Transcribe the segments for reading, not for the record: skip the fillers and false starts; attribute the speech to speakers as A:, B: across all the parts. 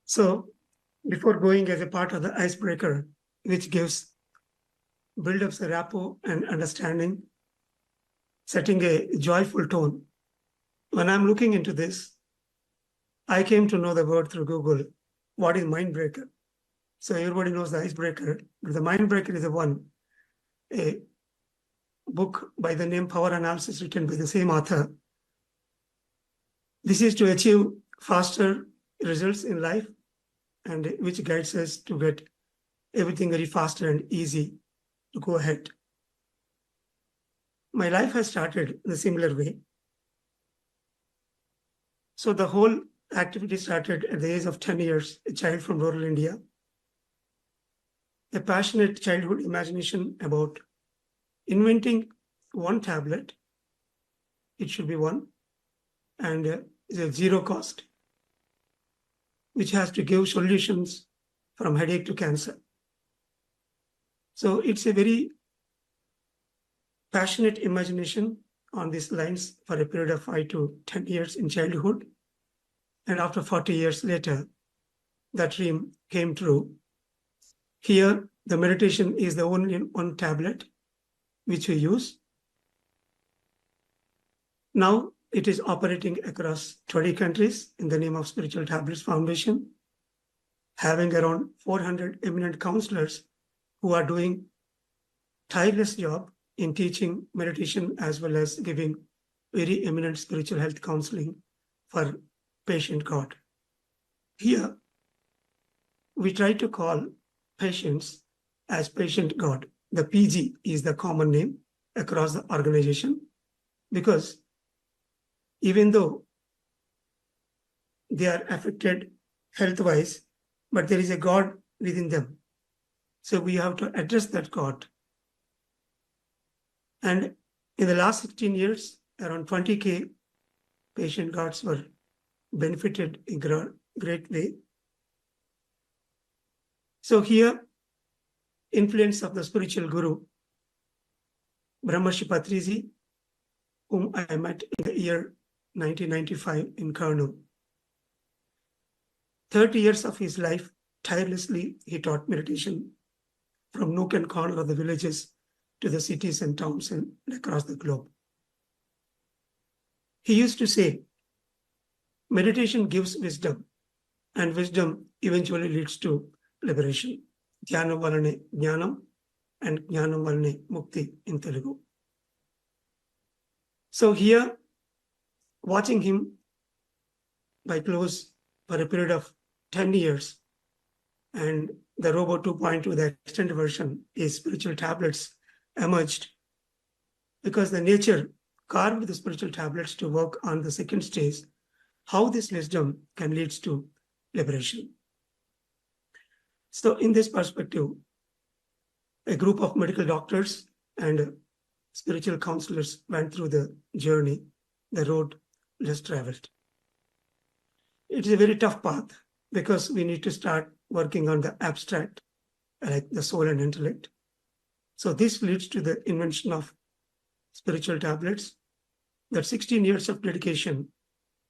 A: So before going as a part of the icebreaker, which build up the rapport and understanding, setting a joyful tone. When I'm looking into this, I came to know the word through Google. What is mind breaker? So everybody knows the icebreaker. But the mind breaker is a book by the name Power Analysis written by the same author. This is to achieve faster results in life and which guides us to get everything very faster and easy to go ahead. My life has started in a similar way. So the whole activity started at the age of 10 years, a child from rural India. A passionate childhood imagination about inventing one tablet. It should be one, and it's a zero cost, which has to give solutions from headache to cancer. So it's a very passionate imagination on these lines for a period of 5 to 10 years in childhood. And after 40 years later, that dream came true. Here, the meditation is the only one tablet which we use. Now, it is operating across 20 countries in the name of Spiritual Tablets Foundation, having around 400 eminent counselors who are doing tireless job in teaching meditation as well as giving very eminent spiritual health counseling for patient God. Here, we try to call patients as patient God. The PG is the common name across the organization because even though they are affected health-wise, but there is a God within them. So we have to address that God. And in the last 16 years, around 20K patient gods were benefited in a great way. So here, influence of the spiritual guru, Brahmarshi Patriji, whom I met in the year 1995 in Kurnool. 30 years of his life, tirelessly, he taught meditation from nook and corner of the villages to the cities and towns and across the globe. He used to say, meditation gives wisdom, and wisdom eventually leads to liberation. Jnanam valane jnanam, and jnanam valane mukti in Telugu. So here, watching him by close for a period of 10 years, and the Robo 2.2, the extended version, is spiritual tablets emerged because the nature carved the spiritual tablets to work on the second stage, how this wisdom can lead to liberation. So in this perspective, a group of medical doctors and spiritual counselors went through the journey, the road less traveled. It is a very tough path because we need to start working on the abstract, like the soul and intellect. So this leads to the invention of spiritual tablets. That 16 years of dedication,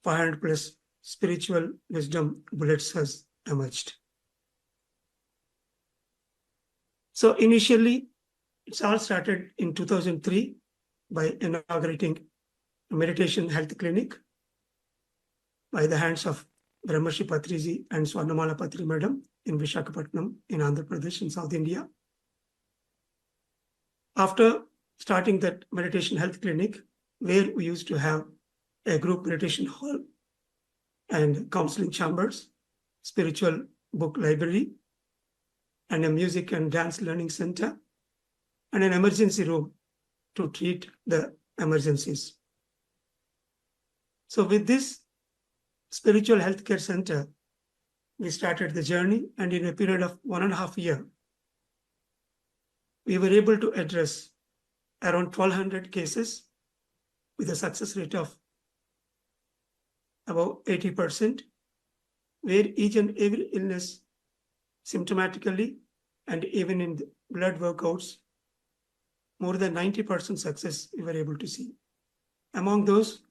A: 500 plus spiritual wisdom bullets has emerged. So initially, it's all started in 2003 by inaugurating a meditation health clinic by the hands of Brahmarshi Patriji and Swarnamala Patri Madam in Visakhapatnam in Andhra Pradesh in South India. After starting that meditation health clinic, where we used to have a group meditation hall and counseling chambers, spiritual book library, and a music and dance learning center, and an emergency room to treat the emergencies. So with this spiritual healthcare center, we started the journey, and in a period of 1.5 years, we were able to address around 1,200 cases with a success rate of about 80%, where each and every illness symptomatically and even in the blood workouts, more than 90% success we were able to see. Among those,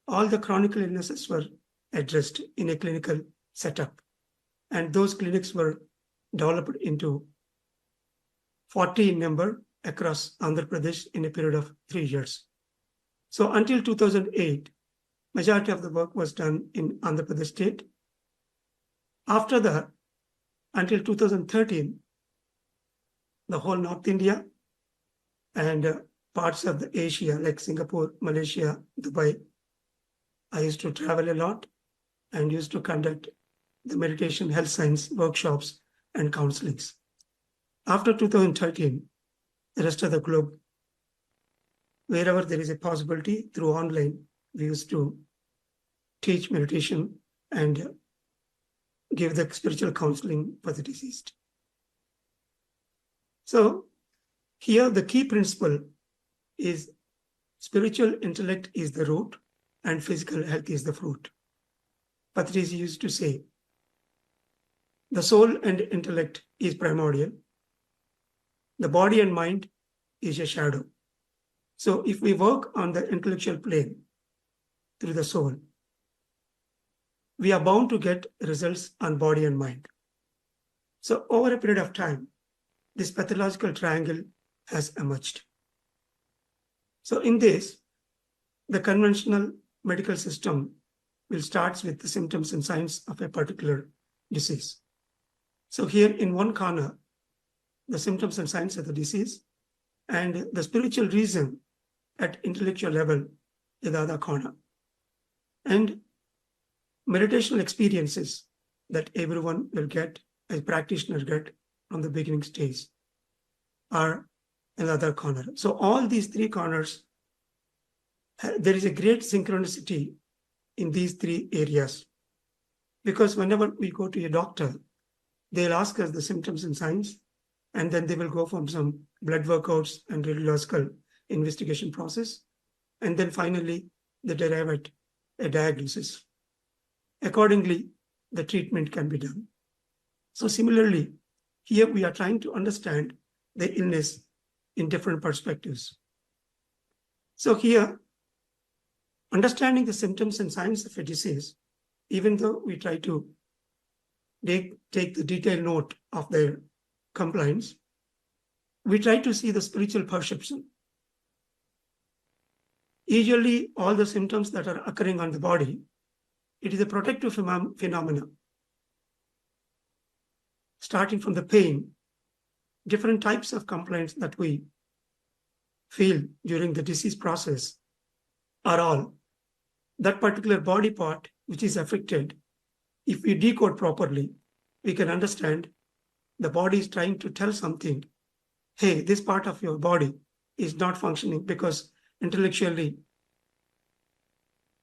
A: all the chronic illnesses were addressed in a clinical setup. And those clinics were developed into 40 in number across Andhra Pradesh in a period of 3 years. So until 2008, majority of the work was done in Andhra Pradesh state. After that, until 2013, the whole North India and parts of the Asia like Singapore, Malaysia, Dubai, I used to travel a lot and used to conduct the meditation health science workshops and counselings. After 2013, the rest of the globe, wherever there is a possibility through online, we used to teach meditation and give the spiritual counseling for the deceased. So here the key principle is spiritual intellect is the root and physical health is the fruit. Patrice used to say, the soul and intellect is primordial. The body and mind is a shadow. So if we work on the intellectual plane through the soul, we are bound to get results on body and mind. So over a period of time, this pathological triangle has emerged. So in this, the conventional medical system will start with the symptoms and signs of a particular disease. So here in one corner, the symptoms and signs of the disease, and the spiritual reason at intellectual level in the other corner. And meditational experiences that everyone will get, a practitioner get from the beginning stage, are in the other corner. So all these three corners, there is a great synchronicity in these three areas. Because whenever we go to a doctor, they'll ask us the symptoms and signs, and then they will go from some blood workouts and radiological investigation process. And then finally, they derive at a diagnosis. Accordingly, the treatment can be done. So similarly, here we are trying to understand the illness in different perspectives. So here, understanding the symptoms and signs of a disease, even though we try to take the detailed note of their complaints, we try to see the spiritual perception. Usually, all the symptoms that are occurring on the body, it is a protective phenomena. Starting from the pain, different types of complaints that we feel during the disease process are all that particular body part which is affected. If we decode properly, we can understand the body is trying to tell something. Hey, this part of your body is not functioning because intellectually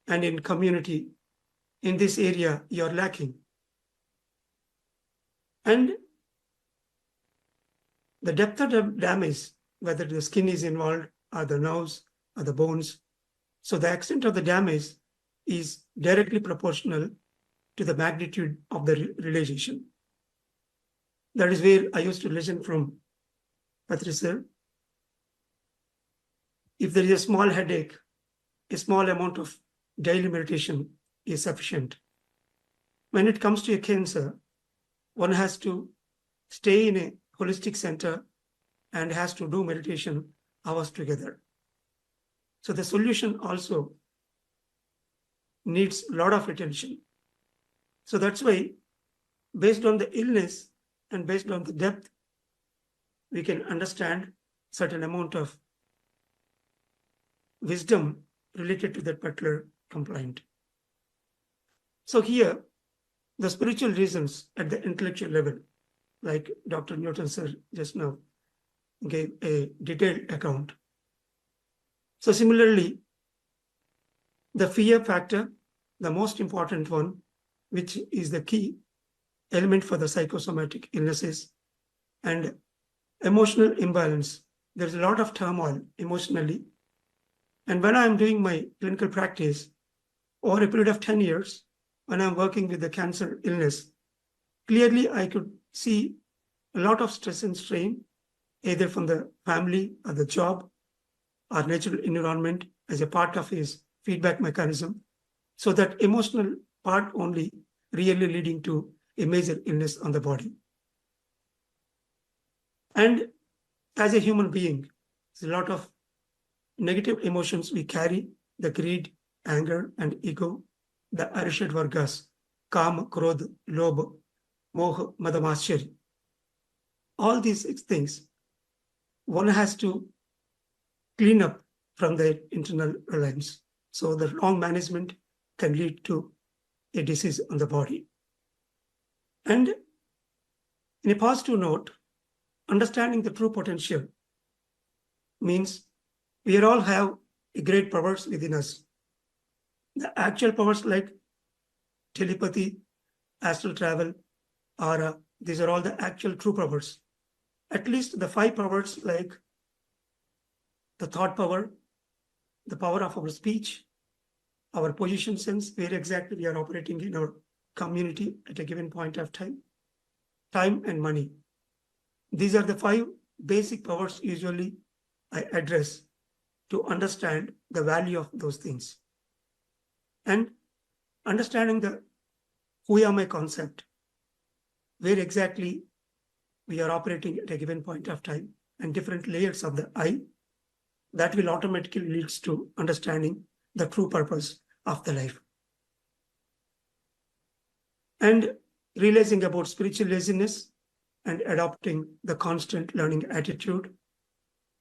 A: and in community, in this area, you're lacking. And the depth of the damage, whether the skin is involved or the nerves or the bones, so the extent of the damage is directly proportional to the magnitude of the realization. That is where I used to listen from Patrice. If there is a small headache, a small amount of daily meditation is sufficient. When it comes to a cancer, one has to stay in a holistic center and has to do meditation hours together. So the solution also needs a lot of attention. So that's why, based on the illness and based on the depth, we can understand certain amount of wisdom related to that particular complaint. So here, the spiritual reasons at the intellectual level, like Dr. Newton sir just now gave a detailed account. So similarly, the fear factor, the most important one, which is the key element for the psychosomatic illnesses, and emotional imbalance. There's a lot of turmoil emotionally. And when I'm doing my clinical practice over a period of 10 years, when I'm working with the cancer illness, clearly I could see a lot of stress and strain, either from the family or the job or natural environment as a part of his feedback mechanism. So that emotional part only really leading to a major illness on the body. And as a human being, there's a lot of negative emotions we carry: the greed, anger, and ego, the Arishad Vargas, Kama, Krodh, Lobh, Moh, Madamashari. All these things, one has to clean up from their internal reliance. So the wrong management can lead to a disease on the body. And in a positive note, understanding the true potential means we all have great powers within us. The actual powers like telepathy, astral travel, aura, these are all the actual true powers. At least the 5 powers like the thought power, the power of our speech, our position sense, where exactly we are operating in our community at a given point of time and money. These are the 5 basic powers usually I address to understand the value of those things. And understanding the who am I concept, where exactly we are operating at a given point of time, and different layers of the I, that will automatically leads to understanding the true purpose of the life. And realizing about spiritual laziness and adopting the constant learning attitude,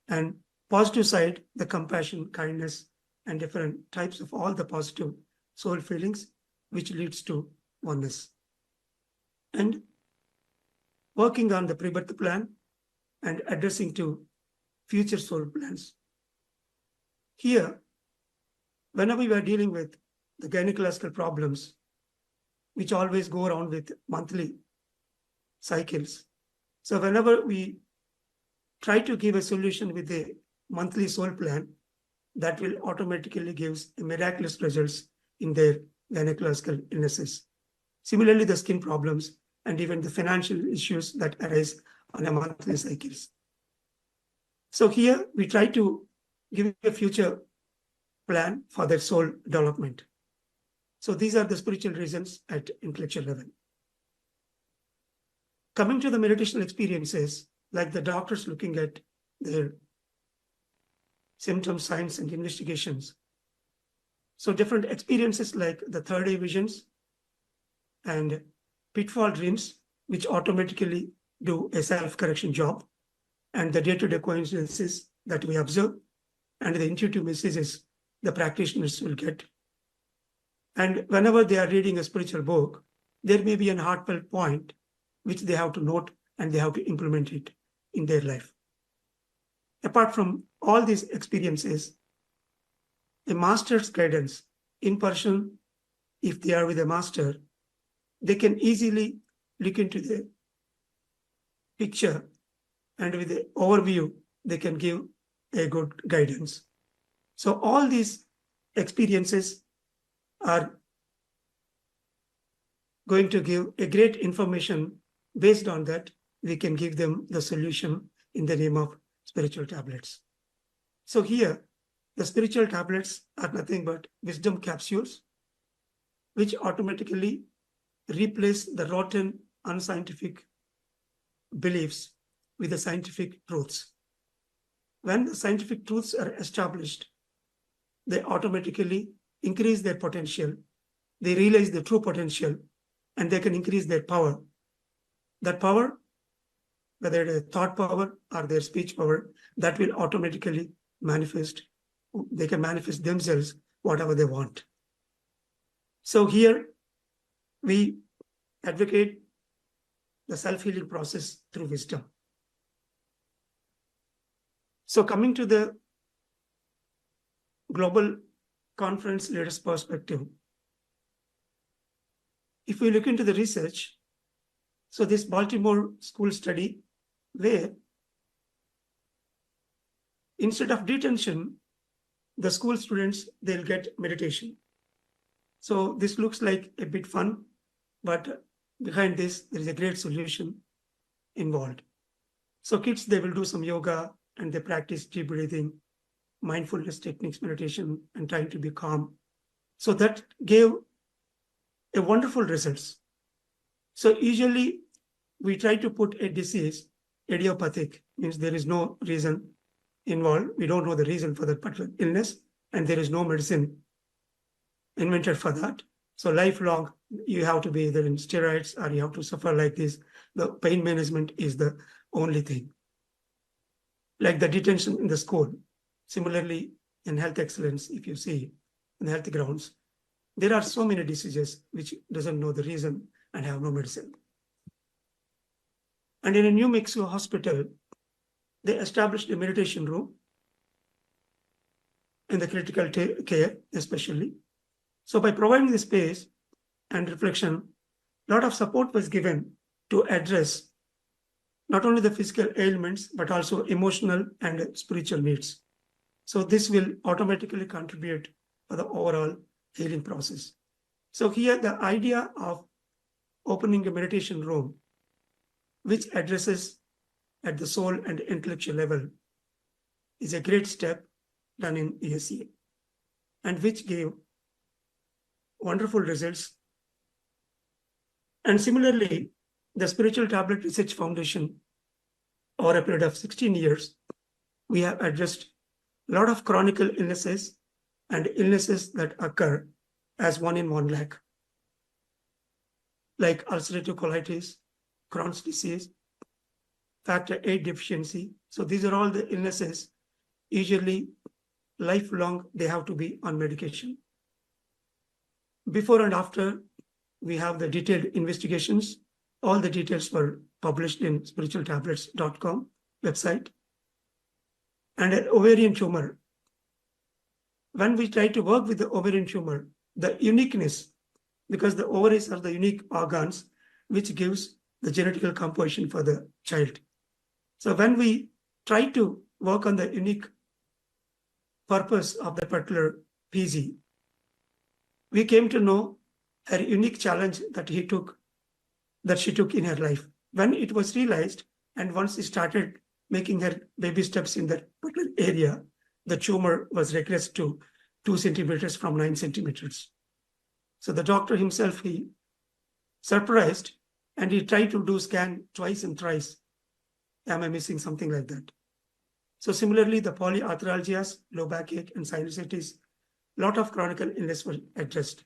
A: and positive side, the compassion, kindness, and different types of all the positive soul feelings, which leads to oneness. And working on the pre-birth plan and addressing to future soul plans. Here, whenever we are dealing with the gynecological problems, which always go around with monthly cycles. So whenever we try to give a solution with a monthly soul plan, that will automatically give miraculous results in their gynecological illnesses. Similarly, the skin problems and even the financial issues that arise on a monthly cycles. So here we try to give a future plan for their soul development. So these are the spiritual reasons at intellectual level. Coming to the meditational experiences, like the doctors looking at their symptoms, signs, and investigations. So different experiences like the third eye visions and pitfall dreams, which automatically do a self-correction job, and the day-to-day coincidences that we observe, and the intuitive messages the practitioners will get. And whenever they are reading a spiritual book, there may be an heartfelt point which they have to note and they have to implement it in their life. Apart from all these experiences, a master's guidance in person, if they are with a master, they can easily look into the picture, and with the overview, they can give a good guidance. So all these experiences are going to give a great information. Based on that, we can give them the solution in the name of spiritual tablets. So here, the spiritual tablets are nothing but wisdom capsules, which automatically replace the rotten, unscientific beliefs with the scientific truths. When the scientific truths are established, they automatically increase their potential. They realize the true potential, and they can increase their power. That power, whether it is thought power or their speech power, that will automatically manifest. They can manifest themselves whatever they want. So here we advocate the self-healing process through wisdom. So coming to the global conference leaders' perspective, if we look into the research, so this Baltimore school study, where instead of detention, the school students, they'll get meditation. So this looks like a bit fun, but behind this, there is a great solution involved. So kids, they will do some yoga and they practice deep breathing, mindfulness techniques, meditation, and trying to be calm. So that gave a wonderful results. So usually we try to put a disease idiopathic, means there is no reason involved. We don't know the reason for that particular illness, and there is no medicine invented for that. So lifelong, you have to be either in steroids or you have to suffer like this. The pain management is the only thing. Like the detention in the school. Similarly, in health excellence, if you see in the health grounds, there are so many diseases which doesn't know the reason and have no medicine. And in a New Mexico hospital, they established a meditation room in the critical care, especially. So by providing the space and reflection, a lot of support was given to address not only the physical ailments, but also emotional and spiritual needs. So this will automatically contribute for the overall healing process. So here the idea of opening a meditation room, which addresses at the soul and intellectual level, is a great step done in USA, and which gave wonderful results. And similarly, the Spiritual Tablet Research Foundation, over a period of 16 years, we have addressed a lot of chronic illnesses and illnesses that occur as 1 in 1 lakh, like ulcerative colitis, Crohn's disease, factor VIII deficiency. So these are all the illnesses, usually lifelong, they have to be on medication. Before and after, we have the detailed investigations. All the details were published in spiritualtablets.com website. And an ovarian tumor. When we try to work with the ovarian tumor, the uniqueness, because the ovaries are the unique organs which gives the genetical composition for the child. So when we try to work on the unique purpose of the particular PG, we came to know her unique challenge that she took in her life. When it was realized, and once she started making her baby steps in that particular area, the tumor was regressed to 2 centimeters from 9 centimeters. So the doctor himself, he surprised, and he tried to do scan twice and thrice. Am I missing something like that? So similarly, the polyarthralgias, low backache, and sinusitis, lot of chronic illness were addressed.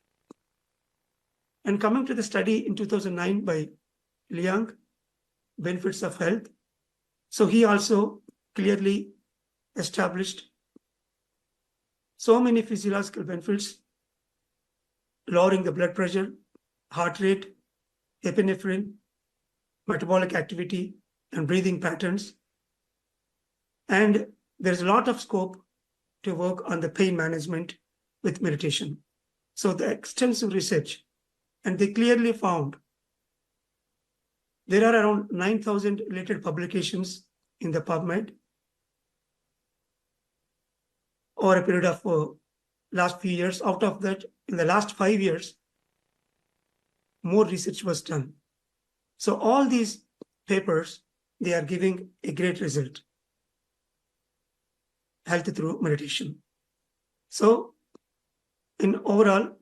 A: And coming to the study in 2009 by Liang, Benefits of Health. So he also clearly established so many physiological benefits, lowering the blood pressure, heart rate, epinephrine, metabolic activity, and breathing patterns. And there's a lot of scope to work on the pain management with meditation. So the extensive research, and they clearly found there are around 9,000 related publications in the PubMed over a period of last few years. Out of that, in the last 5 years, more research was done. So all these papers, they are giving a great result. Health through meditation. So in overall,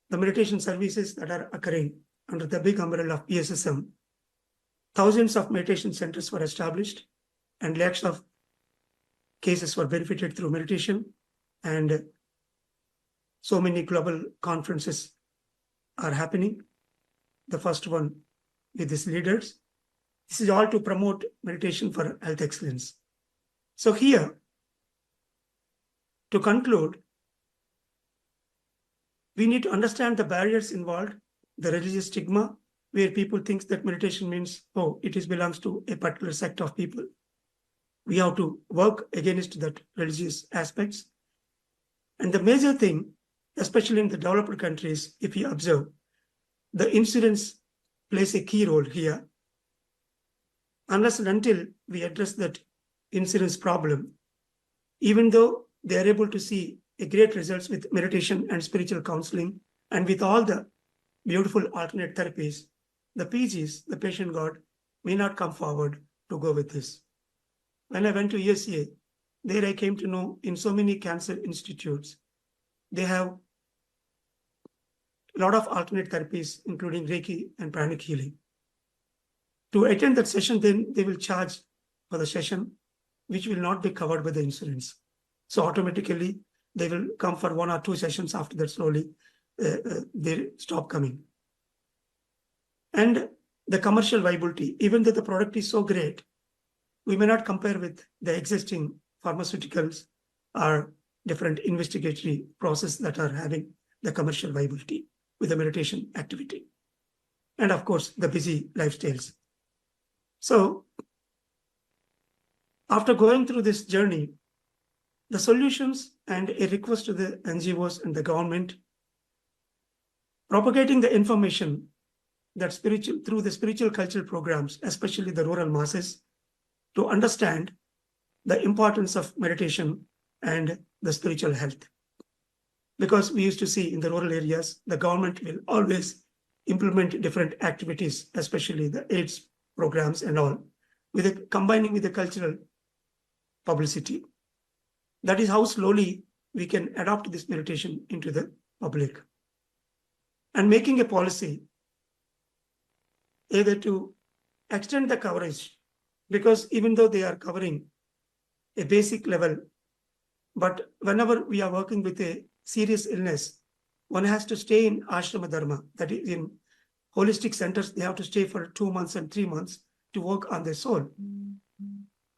A: the meditation services that are occurring under the big umbrella of PSSM, thousands of meditation centers were established and lakhs of cases were benefited through meditation, and so many global conferences are happening. The first one with these leaders. This is all to promote meditation for health excellence. So here, to conclude, we need to understand the barriers involved, the religious stigma, where people think that meditation means, oh, it belongs to a particular sect of people. We have to work against that religious aspects. And the major thing, especially in the developed countries, if you observe, the insurance plays a key role here. Unless and until we address that insurance problem, even though they are able to see a great results with meditation and spiritual counseling, and with all the beautiful alternate therapies, the PGs, the patient God, may not come forward to go with this. When I went to USA, there I came to know in so many cancer institutes, they have a lot of alternate therapies, including Reiki and pranic healing. To attend that session, then they will charge for the session, which will not be covered by the insurance. So automatically, they will come for 1 or 2 sessions. After that, slowly they stop coming. And the commercial viability, even though the product is so great, we may not compare with the existing pharmaceuticals or different investigatory process that are having the commercial viability with the meditation activity. And of course, the busy lifestyles. So after going through this journey, the solutions and a request to the NGOs and the government, propagating the information that through the spiritual cultural programs, especially the rural masses, to understand the importance of meditation and the spiritual health. Because we used to see in the rural areas, the government will always implement different activities, especially the AIDS programs and all, combining with the cultural publicity. That is how slowly we can adopt this meditation into the public. And making a policy either to extend the coverage, because even though they are covering a basic level, but whenever we are working with a serious illness, one has to stay in ashrama dharma, that is in holistic centers, they have to stay for 2 months and 3 months to work on their soul.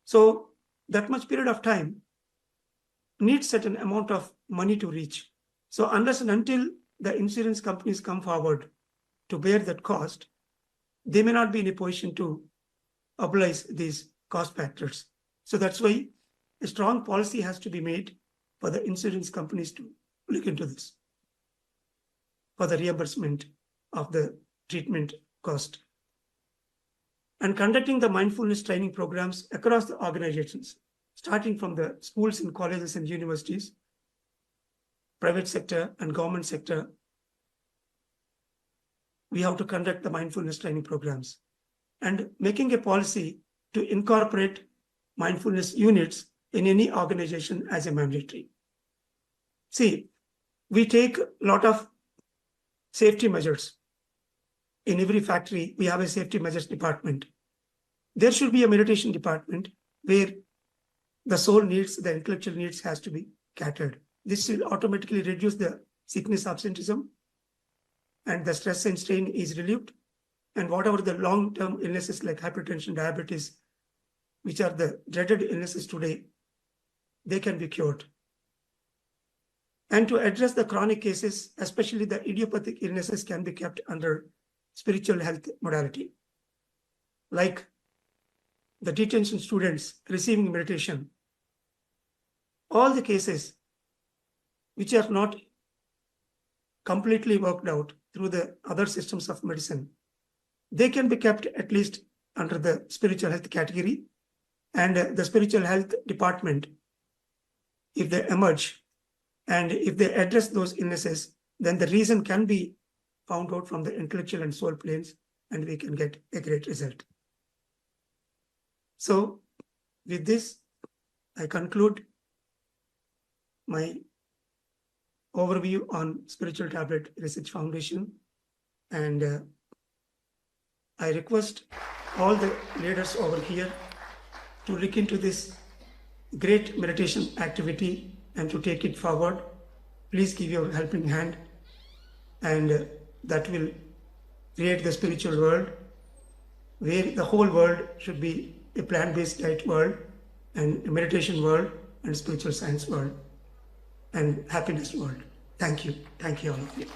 A: So that much period of time needs certain amount of money to reach. So unless and until the insurance companies come forward to bear that cost, they may not be in a position to oblige these cost factors. So that's why a strong policy has to be made for the insurance companies to look into this for the reimbursement of the treatment cost. And conducting the mindfulness training programs across the organizations, starting from the schools and colleges and universities, private sector and government sector, we have to conduct the mindfulness training programs and making a policy to incorporate mindfulness units in any organization as a mandatory. See, we take a lot of safety measures. In every factory, we have a safety measures department. There should be a meditation department where the soul needs, the intellectual needs has to be catered. This will automatically reduce the sickness, absenteeism, and the stress and strain is relieved. And whatever the long-term illnesses like hypertension, diabetes, which are the dreaded illnesses today, they can be cured. And to address the chronic cases, especially the idiopathic illnesses, can be kept under spiritual health modality. Like the detention students receiving meditation, all the cases which are not completely worked out through the other systems of medicine, they can be kept at least under the spiritual health category. And the spiritual health department, if they emerge and if they address those illnesses, then the reason can be found out from the intellectual and soul planes, and we can get a great result. So with this, I conclude my overview on Spiritual Tablet Research Foundation, and I request all the leaders over here to look into this great meditation activity and to take it forward. Please give your helping hand, and that will create the spiritual world where the whole world should be a plant-based diet world and a meditation world and spiritual science world and happiness world. Thank you. Thank you all of you.